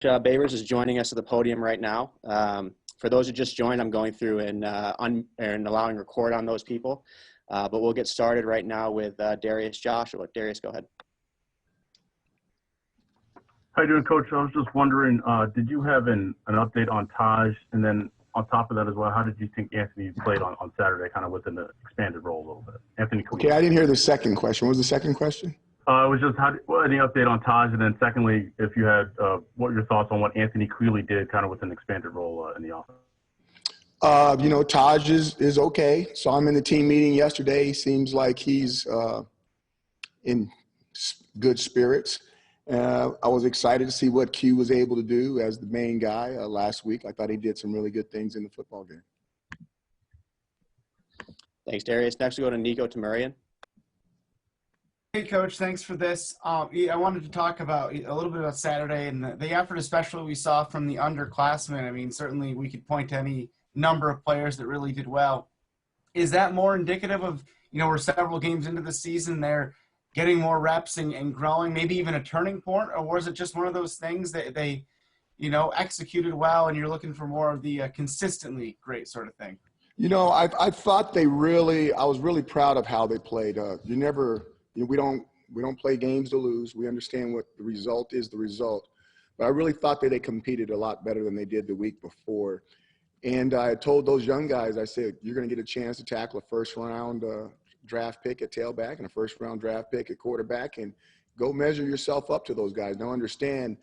Babers is joining us at the podium right now. For those who just joined, I'm going through and allowing record on those people. But we'll get started right now with Darius Joshua. Darius, go ahead. How you doing, Coach? I was just wondering, did you have an update on Taj? And then on top of that as well, how did you think Anthony played on Saturday, kind of within the expanded role a little bit? Anthony Queen. Okay, I didn't hear the second question. What was the second question? It was just any update on Taj, and then secondly, if you had what your thoughts on what Anthony Queeley did, kind of with an expanded role in the offense. Taj is okay. Saw him in the team meeting yesterday. He seems like he's in good spirits. I was excited to see what Q was able to do as the main guy last week. I thought he did some really good things in the football game. Thanks, Darius. Next, we go to Nico Tamurian. Hey, Coach, thanks for this. I wanted to talk about a little bit about Saturday and the effort, especially we saw from the underclassmen. I mean, certainly we could point to any number of players that really did well. Is that more indicative of, we're several games into the season, they're getting more reps and growing, maybe even a turning point, or was it just one of those things that they, executed well and you're looking for more of the consistently great sort of thing? I thought I was really proud of how they played. We don't play games to lose. We understand what the result is, the result. But I really thought that they competed a lot better than they did the week before. And I told those young guys, I said, you're going to get a chance to tackle a first-round draft pick at tailback and a first-round draft pick at quarterback, and go measure yourself up to those guys. Now understand,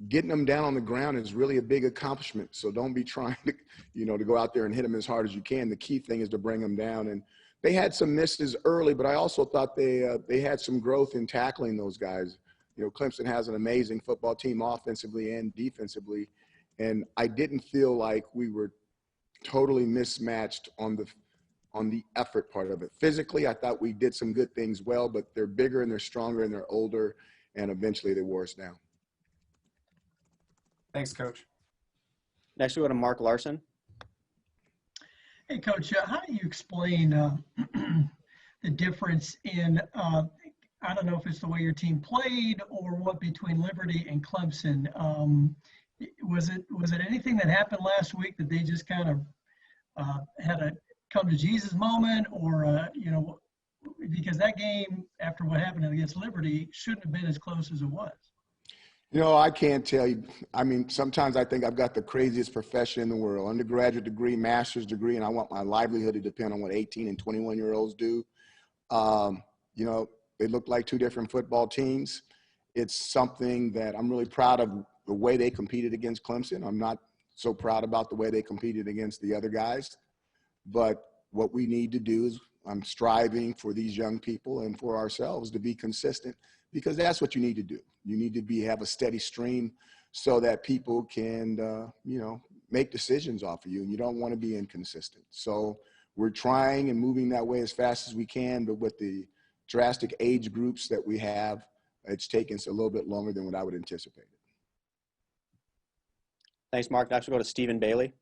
getting them down on the ground is really a big accomplishment. So don't be trying to, to go out there and hit them as hard as you can. The key thing is to bring them down. And they had some misses early, but I also thought they had some growth in tackling those guys. Clemson has an amazing football team offensively and defensively, and I didn't feel like we were totally mismatched on the effort part of it. Physically, I thought we did some good things well, but they're bigger and they're stronger and they're older, and eventually they wore us down. Thanks, Coach. Next, we go to Mark Larson. Hey, Coach, how do you explain the difference in, I don't know if it's the way your team played or what, between Liberty and Clemson? Was it anything that happened last week that they just kind of had a come to Jesus moment, or, because that game, after what happened against Liberty, shouldn't have been as close as it was? I can't tell you. I mean, sometimes I think I've got the craziest profession in the world, undergraduate degree, master's degree, and I want my livelihood to depend on what 18 and 21-year-olds do. They look like two different football teams. It's something that I'm really proud of, the way they competed against Clemson. I'm not so proud about the way they competed against the other guys. But what we need to do is, I'm striving for these young people and for ourselves to be consistent, because that's what you need to do. You need to have a steady stream so that people can, make decisions off of you, and you don't want to be inconsistent. So we're trying and moving that way as fast as we can, but with the drastic age groups that we have, it's taken us a little bit longer than what I would anticipate. Thanks, Mark. Next, we'll go to Stephen Bailey.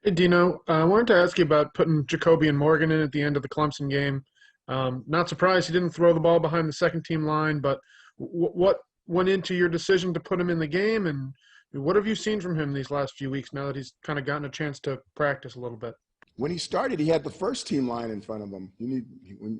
Hey, Dino. I wanted to ask you about putting Jacoby and Morgan in at the end of the Clemson game. Not surprised he didn't throw the ball behind the second-team line, but what went into your decision to put him in the game, and what have you seen from him these last few weeks now that he's kind of gotten a chance to practice a little bit? When he started, he had the first-team line in front of him.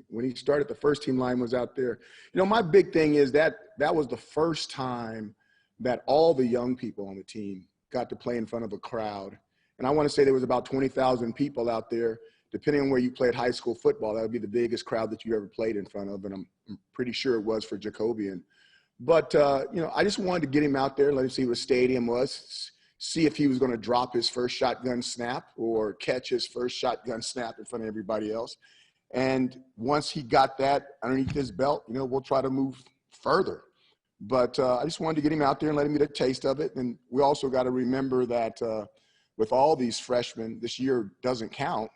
When he started, the first-team line was out there. My big thing is that was the first time that all the young people on the team got to play in front of a crowd. And I want to say there was about 20,000 people out there. Depending on where you played high school football, that would be the biggest crowd that you ever played in front of, and I'm pretty sure it was for Jacobian. But, I just wanted to get him out there, let him see what stadium was, see if he was going to drop his first shotgun snap or catch his first shotgun snap in front of everybody else. And once he got that underneath his belt, we'll try to move further. But I just wanted to get him out there and let him get a taste of it. And we also got to remember that with all these freshmen, this year doesn't count.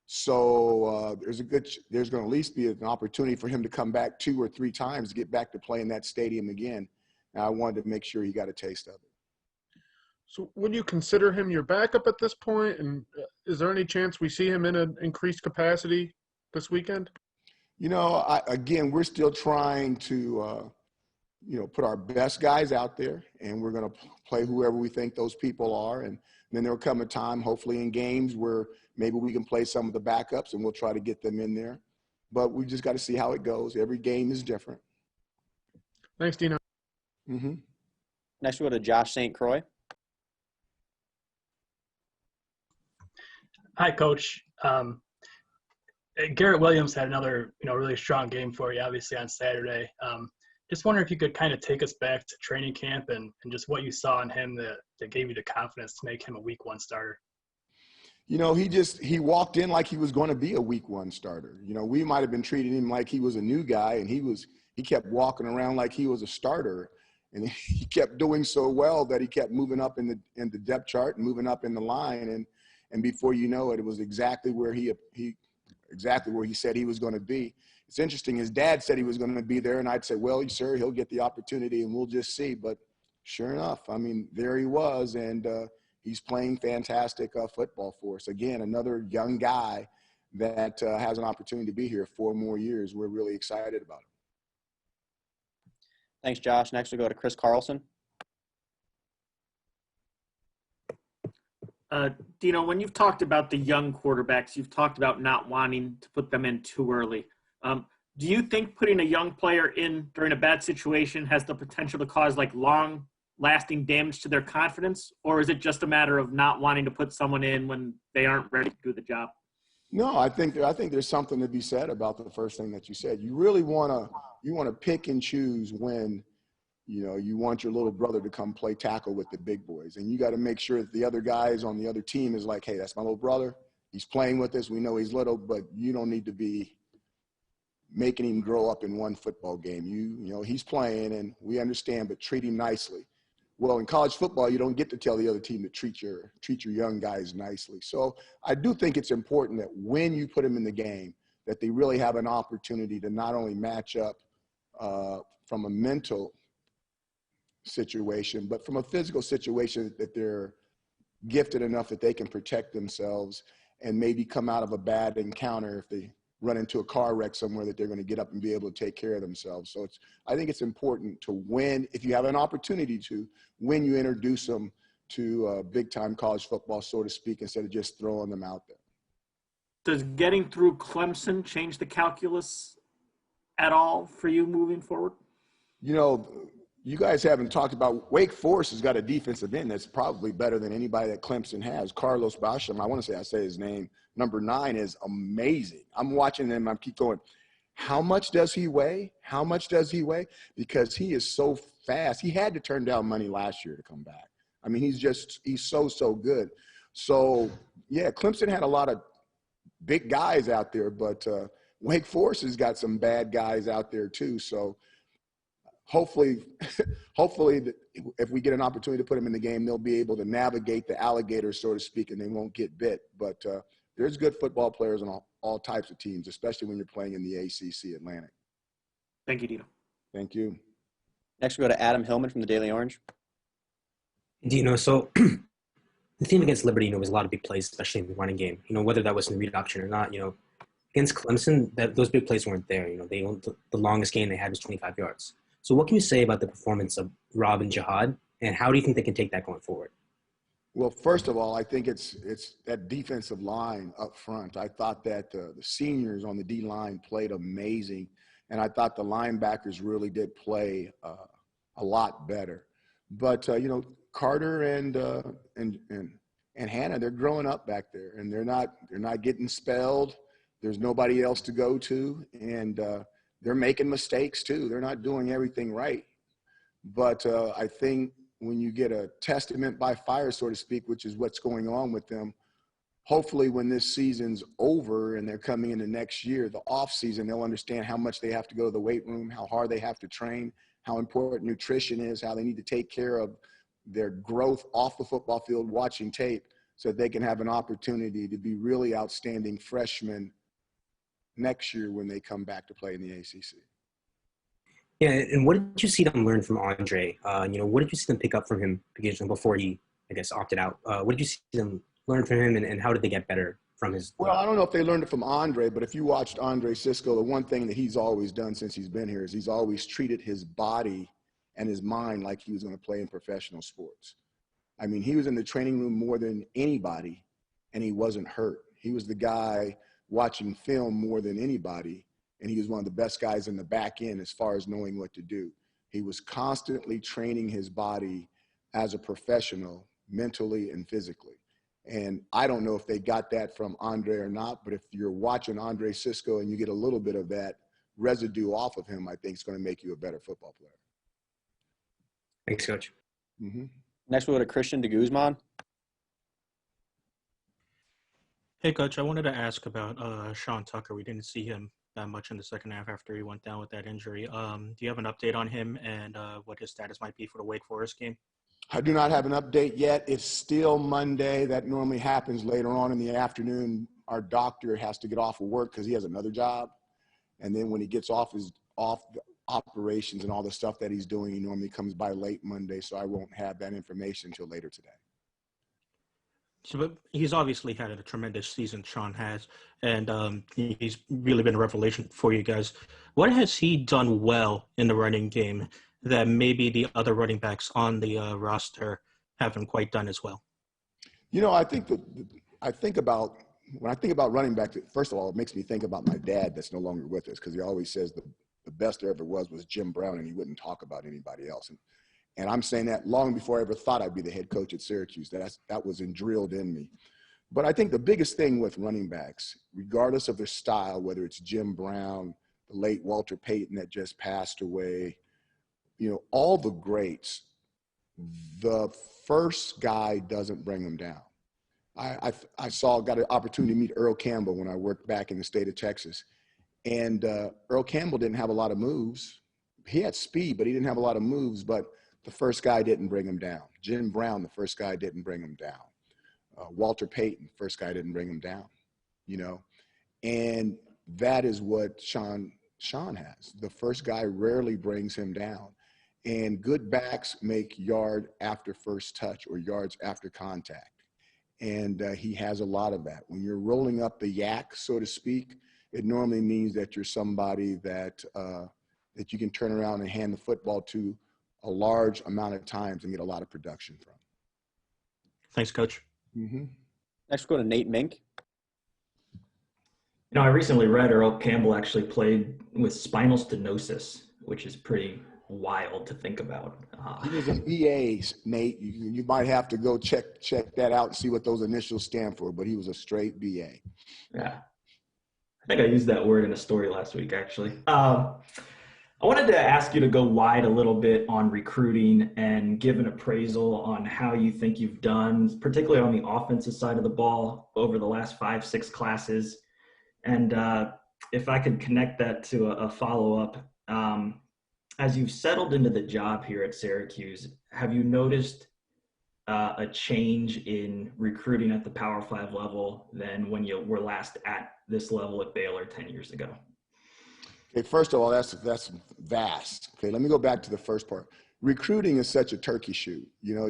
So there's going to at least be an opportunity for him to come back 2 or 3 times to get back to playing that stadium again. And I wanted to make sure he got a taste of it. So would you consider him your backup at this point? And is there any chance we see him in an increased capacity this weekend? Again, we're still trying to put our best guys out there, and we're going to play whoever we think those people are. And then there'll come a time, hopefully in games, where maybe we can play some of the backups and we'll try to get them in there. But we just got to see how it goes. Every game is different. Thanks, Dino. Mm-hmm. Next, we go to Josh St. Croix. Hi, Coach. Garrett Williams had another, really strong game for you, obviously, on Saturday. Just wondering if you could kind of take us back to training camp and just what you saw in him that gave you the confidence to make him a week 1 starter. He walked in like he was going to be a week 1 starter. We might have been treating him like he was a new guy, and he kept walking around like he was a starter. And he kept doing so well that he kept moving up in the depth chart and moving up in the line. And before you know it, it was exactly where he said he was going to be. It's interesting. His dad said he was going to be there, and I'd say, well, sir, he'll get the opportunity, and we'll just see. But sure enough, there he was, and he's playing fantastic football for us. Again, another young guy that has an opportunity to be here 4 more years. We're really excited about him. Thanks, Josh. Next, we go to Chris Carlson. Dino, when you've talked about the young quarterbacks, you've talked about not wanting to put them in too early. Do you think putting a young player in during a bad situation has the potential to cause long-lasting damage to their confidence, or is it just a matter of not wanting to put someone in when they aren't ready to do the job? No, I think there's something to be said about the first thing that you said. You really want to pick and choose when you want your little brother to come play tackle with the big boys, and you got to make sure that the other guys on the other team is like, hey, that's my little brother. He's playing with us. We know he's little, but you don't need to be making him grow up in one football game. He's playing, and we understand, but treat him nicely. Well, in college football, you don't get to tell the other team to treat your young guys nicely. So I do think it's important that when you put them in the game, that they really have an opportunity to not only match up from a mental situation, but from a physical situation, that they're gifted enough that they can protect themselves and maybe come out of a bad encounter if they run into a car wreck somewhere, that they're going to get up and be able to take care of themselves. So I think it's important to if you have an opportunity to, when you introduce them to big time college football, so to speak, instead of just throwing them out there. Does getting through Clemson change the calculus at all for you moving forward? You guys haven't talked about Wake Forest has got a defensive end that's probably better than anybody that Clemson has. Carlos Basham, I say his name, number 9, is amazing. I'm watching him. I keep going, how much does he weigh? How much does he weigh? Because he is so fast. He had to turn down money last year to come back. He's so good. So, yeah, Clemson had a lot of big guys out there, but Wake Forest has got some bad guys out there too. So, hopefully, if we get an opportunity to put them in the game, they'll be able to navigate the alligator, so to speak, and they won't get bit. But there's good football players on all types of teams, especially when you're playing in the ACC Atlantic. Thank you, Dino. Thank you. Next, we go to Adam Hillman from the Daily Orange. Dino, so the team against Liberty, was a lot of big plays, especially in the running game. Whether that was in read option or not, against Clemson, those big plays weren't there. The longest game they had was 25 yards. So what can you say about the performance of Rob and Jihad, and how do you think they can take that going forward? Well, first of all, I think it's that defensive line up front. I thought that the seniors on the D-line played amazing, and I thought the linebackers really did play a lot better. But Carter and Hannah, they're growing up back there, and they're not getting spelled. There's nobody else to go to, and they're making mistakes too. They're not doing everything right. But I think when you get a testament by fire, so to speak, which is what's going on with them, hopefully when this season's over and they're coming into next year, the off season, they'll understand how much they have to go to the weight room, how hard they have to train, how important nutrition is, how they need to take care of their growth off the football field, watching tape, so that they can have an opportunity to be really outstanding freshmen next year when they come back to play in the ACC. Yeah, and what did you see them learn from Andre? What did you see them pick up from him before he, opted out? What did you see them learn from him, and how did they get better from his? Well, I don't know if they learned it from Andre, but if you watched Andre Cisco, the one thing that he's always done since he's been here is he's always treated his body and his mind like he was going to play in professional sports. I mean, he was in the training room more than anybody, and he wasn't hurt. He was the guy watching film more than anybody, and he was one of the best guys in the back end as far as knowing what to do. He was constantly training his body as a professional, mentally and physically. And I don't know if they got that from Andre or not, but if you're watching Andre Cisco and you get a little bit of that residue off of him, I think it's going to make you a better football player. Thanks, Coach. Mm-hmm. Next, we'll go to Christian de Guzman. Hey, Coach, I wanted to ask about Sean Tucker. We didn't see him that much in the second half after he went down with that injury. Do you have an update on him and what his status might be for the Wake Forest game? I do not have an update yet. It's still Monday. That normally happens later on in the afternoon. Our doctor has to get off of work because he has another job. And then when he gets off the operations and all the stuff that he's doing, he normally comes by late Monday. So I won't have that information until later today. So, but he's obviously had a tremendous season, Sean has, and he's really been a revelation for you guys. What has he done well in the running game that maybe the other running backs on the roster haven't quite done as well? You know, I think when I think about running back, first of all, it makes me think about my dad that's no longer with us, because he always says the best there ever was Jim Brown, and he wouldn't talk about anybody else. And I'm saying that long before I ever thought I'd be the head coach at Syracuse. That was drilled in me. But I think the biggest thing with running backs, regardless of their style, whether it's Jim Brown, the late Walter Payton that just passed away, you know, all the greats, the first guy doesn't bring them down. I got an opportunity to meet Earl Campbell when I worked back in the state of Texas. And Earl Campbell didn't have a lot of moves. He had speed, but he didn't have a lot of moves. But the first guy didn't bring him down. Jim Brown, the first guy didn't bring him down. Walter Payton, first guy didn't bring him down, you know. And that is what Sean has. The first guy rarely brings him down. And good backs make yard after first touch or yards after contact. And he has a lot of that. When you're rolling up the yak, so to speak, it normally means that you're somebody that you can turn around and hand the football to a large amount of times and get a lot of production from. Thanks, Coach. Mm-hmm. Next, we'll go to Nate Mink. You know, I recently read Earl Campbell actually played with spinal stenosis, which is pretty wild to think about. He was a BA, Nate. You might have to go check that out and see what those initials stand for, but he was a straight BA. Yeah. I think I used that word in a story last week, actually. I wanted to ask you to go wide a little bit on recruiting and give an appraisal on how you think you've done, particularly on the offensive side of the ball over the last 5-6 classes. And if I could connect that to a follow-up, as you've settled into the job here at Syracuse, have you noticed a change in recruiting at the Power 5 level than when you were last at this level at Baylor 10 years ago? Okay, first of all, that's vast. Okay, let me go back to the first part. Recruiting is such a turkey shoot. You know,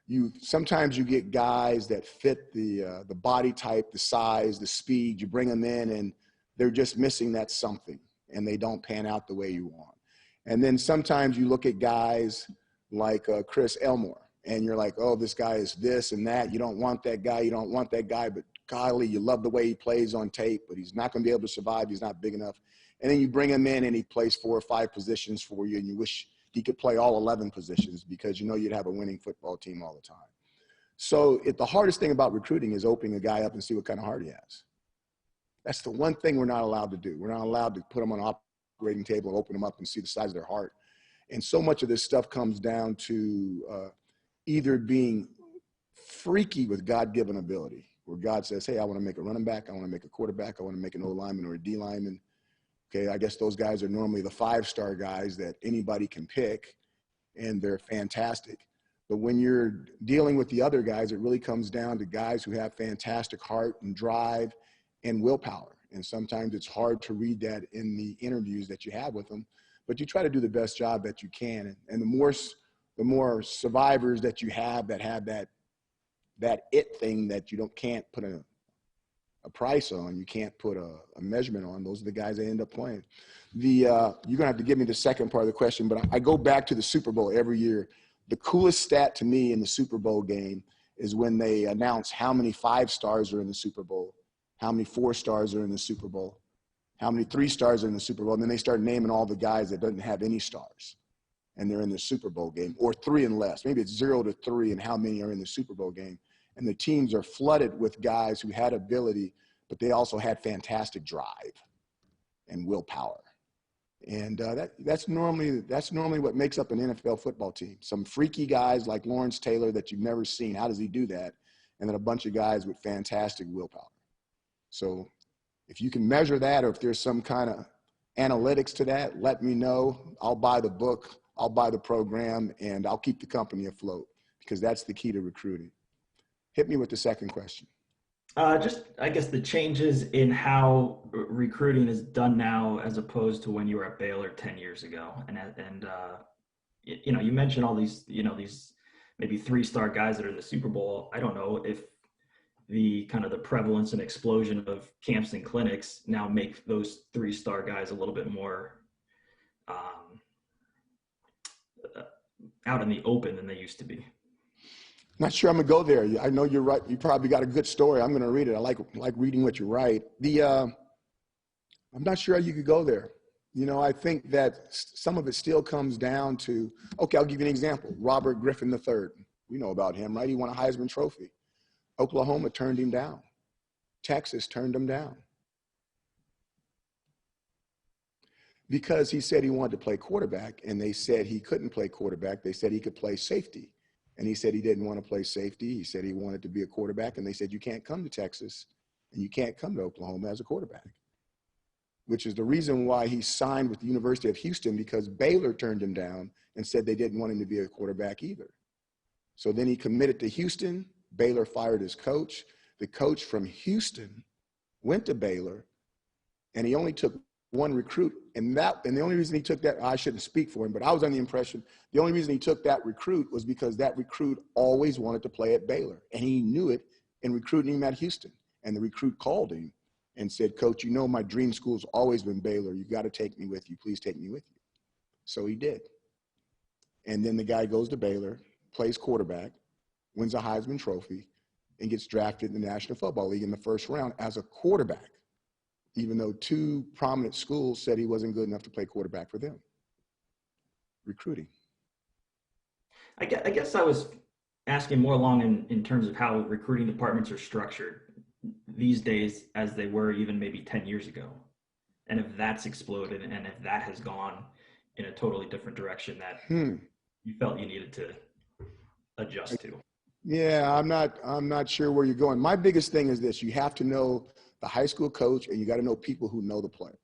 you sometimes you get guys that fit the body type, the size, the speed. You bring them in, and they're just missing that something, and they don't pan out the way you want. And then sometimes you look at guys like Chris Elmore, and you're like, oh, this guy is this and that. You don't want that guy. You don't want that guy. But golly, you love the way he plays on tape, but he's not going to be able to survive. He's not big enough. And then you bring him in, and he plays 4 or 5 positions for you, and you wish he could play all 11 positions because you know you'd have a winning football team all the time. So the hardest thing about recruiting is opening a guy up and see what kind of heart he has. That's the one thing we're not allowed to do. We're not allowed to put them on an operating table and open them up and see the size of their heart. And so much of this stuff comes down to either being freaky with God-given ability, where God says, hey, I want to make a running back, I want to make a quarterback, I want to make an O-lineman or a D-lineman. Okay, I guess those guys are normally the 5-star guys that anybody can pick, and they're fantastic. But when you're dealing with the other guys, it really comes down to guys who have fantastic heart and drive and willpower. And sometimes it's hard to read that in the interviews that you have with them, but you try to do the best job that you can. And the more survivors that you have that it thing that you can't put a price on. You can't put a measurement on. Those are the guys that end up playing. You're going to have to give me the second part of the question, but I go back to the Super Bowl every year. The coolest stat to me in the Super Bowl game is when they announce how many 5 stars are in the Super Bowl, how many 4 stars are in the Super Bowl, how many 3 stars are in the Super Bowl, and then they start naming all the guys that doesn't have any stars, and they're in the Super Bowl game, or 3 and less. Maybe it's 0 to 3 and how many are in the Super Bowl game. And the teams are flooded with guys who had ability, but they also had fantastic drive and willpower. And that's normally what makes up an NFL football team. Some freaky guys like Lawrence Taylor that you've never seen. How does he do that? And then a bunch of guys with fantastic willpower. So if you can measure that, or if there's some kind of analytics to that, let me know. I'll buy the book, I'll buy the program, and I'll keep the company afloat, because that's the key to recruiting. Hit me with the second question. Just, I guess, the changes in how recruiting is done now as opposed to when you were at Baylor 10 years ago. And you know, you mentioned all these, you know, these maybe 3-star guys that are in the Super Bowl. I don't know if the kind of the prevalence and explosion of camps and clinics now make those 3-star guys a little bit more out in the open than they used to be. Not sure I'm gonna go there. I know you're right. You probably got a good story. I'm gonna read it. I like reading what you write. I'm not sure you could go there. You know, I think that some of it still comes down to, okay, I'll give you an example. Robert Griffin III. We know about him, right? He won a Heisman Trophy. Oklahoma turned him down. Texas turned him down. Because he said he wanted to play quarterback, and they said he couldn't play quarterback. They said he could play safety. And he said he didn't want to play safety. He said he wanted to be a quarterback. And they said, you can't come to Texas and you can't come to Oklahoma as a quarterback, which is the reason why he signed with the University of Houston, because Baylor turned him down and said they didn't want him to be a quarterback either. So then he committed to Houston. Baylor fired his coach. The coach from Houston went to Baylor, and he only took one recruit, and the only reason he took that, I shouldn't speak for him, but I was under the impression the only reason he took that recruit was because that recruit always wanted to play at Baylor, and he knew it in recruiting him at Houston. And the recruit called him and said, Coach, you know my dream school's always been Baylor. You got to take me with you. Please take me with you. So he did. And then the guy goes to Baylor, plays quarterback, wins a Heisman Trophy, and gets drafted in the National Football League in the first round as a quarterback, even though 2 prominent schools said he wasn't good enough to play quarterback for them. Recruiting. I guess I was asking more along in terms of how recruiting departments are structured these days as they were even maybe 10 years ago. And if that's exploded, and if that has gone in a totally different direction that you felt you needed to adjust to. Yeah, I'm not sure where you're going. My biggest thing is this: you have to know the high school coach, and you got to know people who know the player.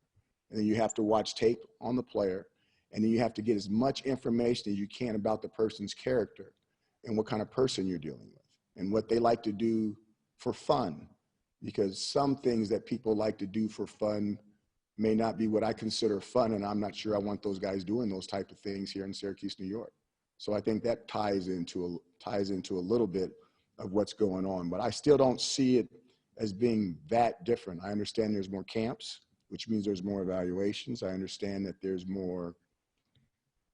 And then you have to watch tape on the player, and then you have to get as much information as you can about the person's character and what kind of person you're dealing with and what they like to do for fun. Because some things that people like to do for fun may not be what I consider fun, and I'm not sure I want those guys doing those type of things here in Syracuse, New York. So I think that ties into a little bit of what's going on, but I still don't see it as being that different. I understand there's more camps, which means there's more evaluations. I understand that there's more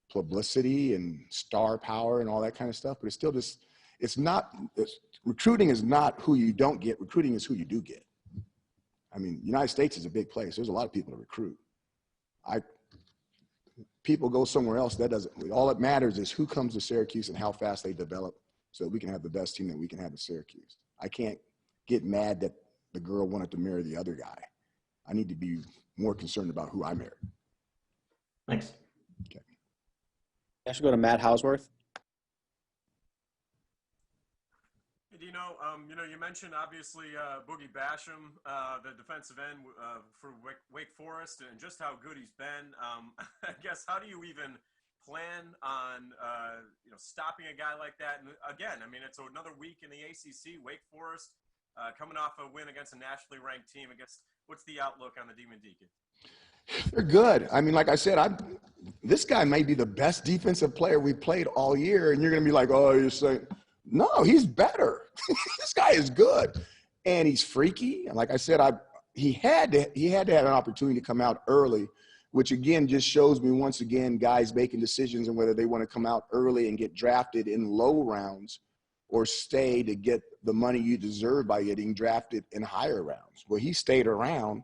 publicity and star power and all that kind of stuff, but it's still just, recruiting is not who you don't get. Recruiting is who you do get. I mean, the United States is a big place. There's a lot of people to recruit. People go somewhere else. All that matters is who comes to Syracuse and how fast they develop so that we can have the best team that we can have at Syracuse. I can't get mad that the girl wanted to marry the other guy. I need to be more concerned about who I married. Thanks. Okay. I should go to Matt Hausworth. Dino, you mentioned obviously Boogie Basham, the defensive end for Wake Forest, and just how good he's been. I guess, how do you even plan on stopping a guy like that? And again, I mean, it's another week in the ACC. Wake Forest coming off a win against a nationally ranked team. I guess, what's the outlook on the Demon Deacon? They're good. I mean, like I said, this guy may be the best defensive player we've played all year, and you're going to be like, oh, you're saying – no, he's better. This guy is good. and he's freaky. And like I said, he had to have an opportunity to come out early, which again just shows me once again guys making decisions on whether they want to come out early and get drafted in low rounds or stay to get the money you deserve by getting drafted in higher rounds. Well, he stayed around,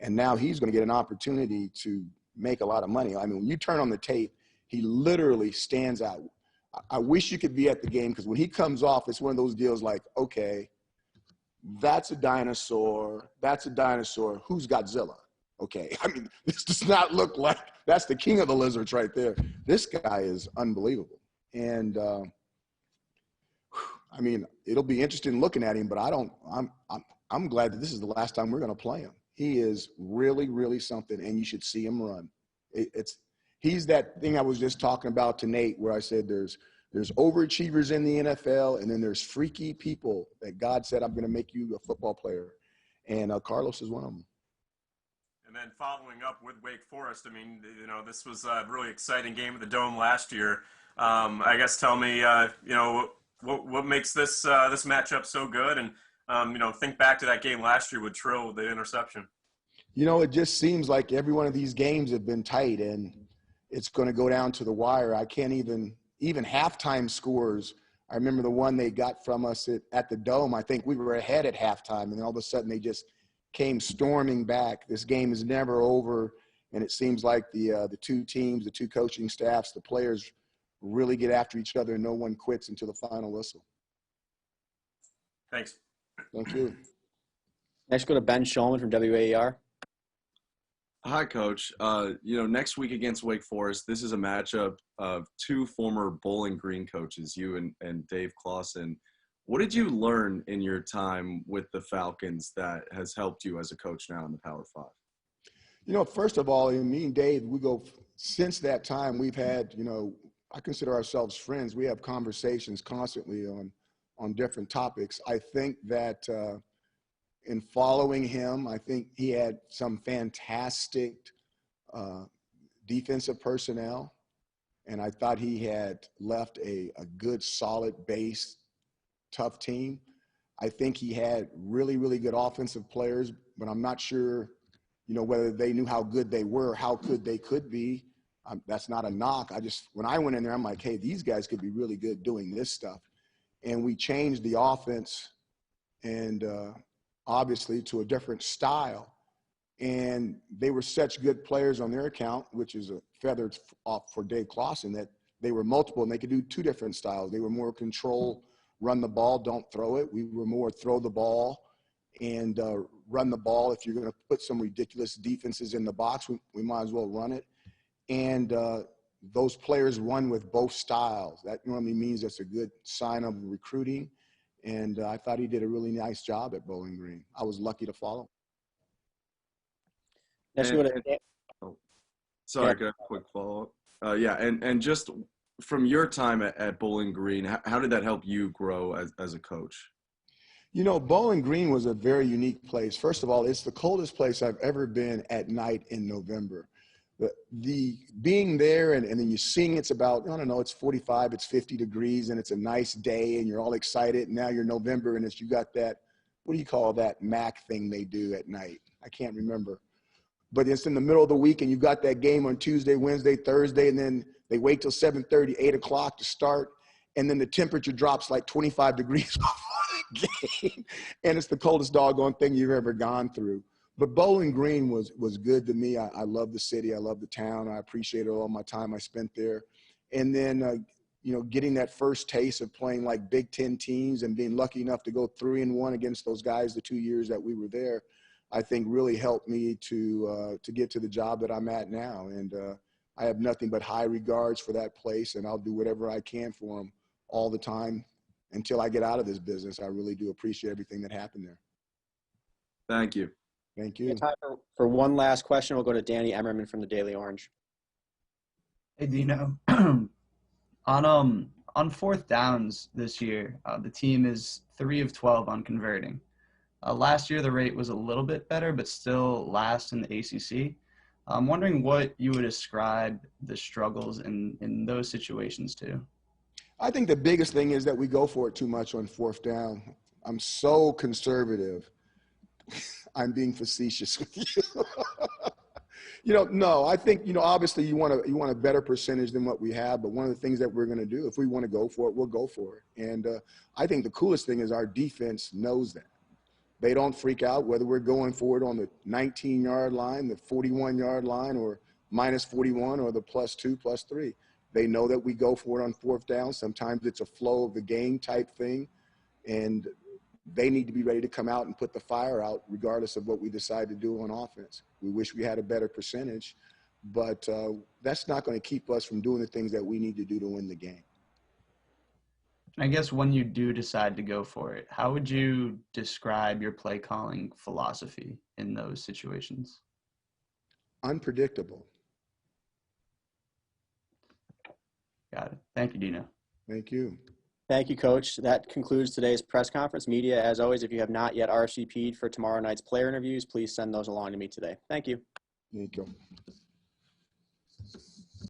and now he's going to get an opportunity to make a lot of money. I mean, when you turn on the tape, he literally stands out. I wish you could be at the game, because when he comes off, it's one of those deals like, okay, that's a dinosaur. That's a dinosaur. Who's Godzilla? Okay. I mean, this does not look like – that's the king of the lizards right there. This guy is unbelievable. And I mean, it'll be interesting looking at him, but I'm glad that this is the last time we're going to play him. He is really, really something, and you should see him run. He's that thing I was just talking about to Nate, where I said there's overachievers in the NFL, and then there's freaky people that God said, I'm going to make you a football player. And Carlos is one of them. And then following up with Wake Forest, I mean, you know, this was a really exciting game at the Dome last year. I guess tell me, you know, what makes this this matchup so good? And, you know, think back to that game last year with Trill with the interception. You know, it just seems like every one of these games have been tight, and it's going to go down to the wire. I can't even halftime scores. I remember the one they got from us at the Dome. I think we were ahead at halftime, and then all of a sudden they just came storming back. This game is never over, and it seems like the two teams, the two coaching staffs, the players really get after each other, and no one quits until the final whistle. Thanks. Thank you. Next, go to Ben Shulman from WAER. Hi, Coach. You know, next week against Wake Forest, this is a matchup of two former Bowling Green coaches, you and Dave Clawson. What did you learn in your time with the Falcons that has helped you as a coach now in the Power Five? You know, first of all, me and Dave, since that time, we've had, you know, I consider ourselves friends. We have conversations constantly on different topics. I think that in following him, I think he had some fantastic defensive personnel, and I thought he had left a good, solid base, tough team. I think he had really, really good offensive players, but I'm not sure, you know, whether they knew how good they were, how good they could be. That's not a knock. When I went in there, I'm like, hey, these guys could be really good doing this stuff. And we changed the offense and obviously to a different style. And they were such good players on their account, which is a feather off for Dave Clawson, that they were multiple and they could do two different styles. They were more control, run the ball, don't throw it. We were more throw the ball and run the ball. If you're going to put some ridiculous defenses in the box, we might as well run it. And those players run with both styles. That normally means that's a good sign of recruiting. And I thought he did a really nice job at Bowling Green. I was lucky to follow. Sorry, can I have a quick follow-up? And just from your time at Bowling Green, how did that help you grow as a coach? You know, Bowling Green was a very unique place. First of all, it's the coldest place I've ever been at night in November. The being there and then you're seeing it's about, I don't know, it's 45, it's 50 degrees, and it's a nice day, and you're all excited. And now you're November, and you got that, what do you call that MAC thing they do at night? I can't remember. But it's in the middle of the week, and you got that game on Tuesday, Wednesday, Thursday, and then they wait till 7:30, 8 o'clock to start, and then the temperature drops like 25 degrees before the game, and it's the coldest doggone thing you've ever gone through. But Bowling Green was good to me. I love the city. I love the town. I appreciated all my time I spent there. And then, you know, getting that first taste of playing like Big Ten teams and being lucky enough to go 3-1 against those guys the 2 years that we were there, I think really helped me to get to the job that I'm at now. And I have nothing but high regards for that place, and I'll do whatever I can for them all the time until I get out of this business. I really do appreciate everything that happened there. Thank you. Thank you. Time for one last question. We'll go to Danny Emmerman from the Daily Orange. Hey, Dino. On fourth downs this year, the team is 3 of 12 on converting. Last year, the rate was a little bit better, but still last in the ACC. I'm wondering what you would ascribe the struggles in those situations to. I think the biggest thing is that we go for it too much on fourth down. I'm so conservative. I'm being facetious with you. No, I think, obviously you want a better percentage than what we have, but one of the things that we're going to do, if we want to go for it, we'll go for it. And I think the coolest thing is our defense knows that. They don't freak out whether we're going for it on the 19-yard line, the 41-yard line, or minus 41 or the +2, +3. They know that we go for it on fourth down. Sometimes it's a flow of the game type thing, and they need to be ready to come out and put the fire out regardless of what we decide to do on offense. We wish we had a better percentage, but that's not going to keep us from doing the things that we need to do to win the game. I guess when you do decide to go for it, how would you describe your play calling philosophy in those situations? Unpredictable. Got it. Thank you, Dino. Thank you. Thank you, Coach. That concludes today's press conference. Media, as always, if you have not yet RSVP'd for tomorrow night's player interviews, please send those along to me today. Thank you. Thank you.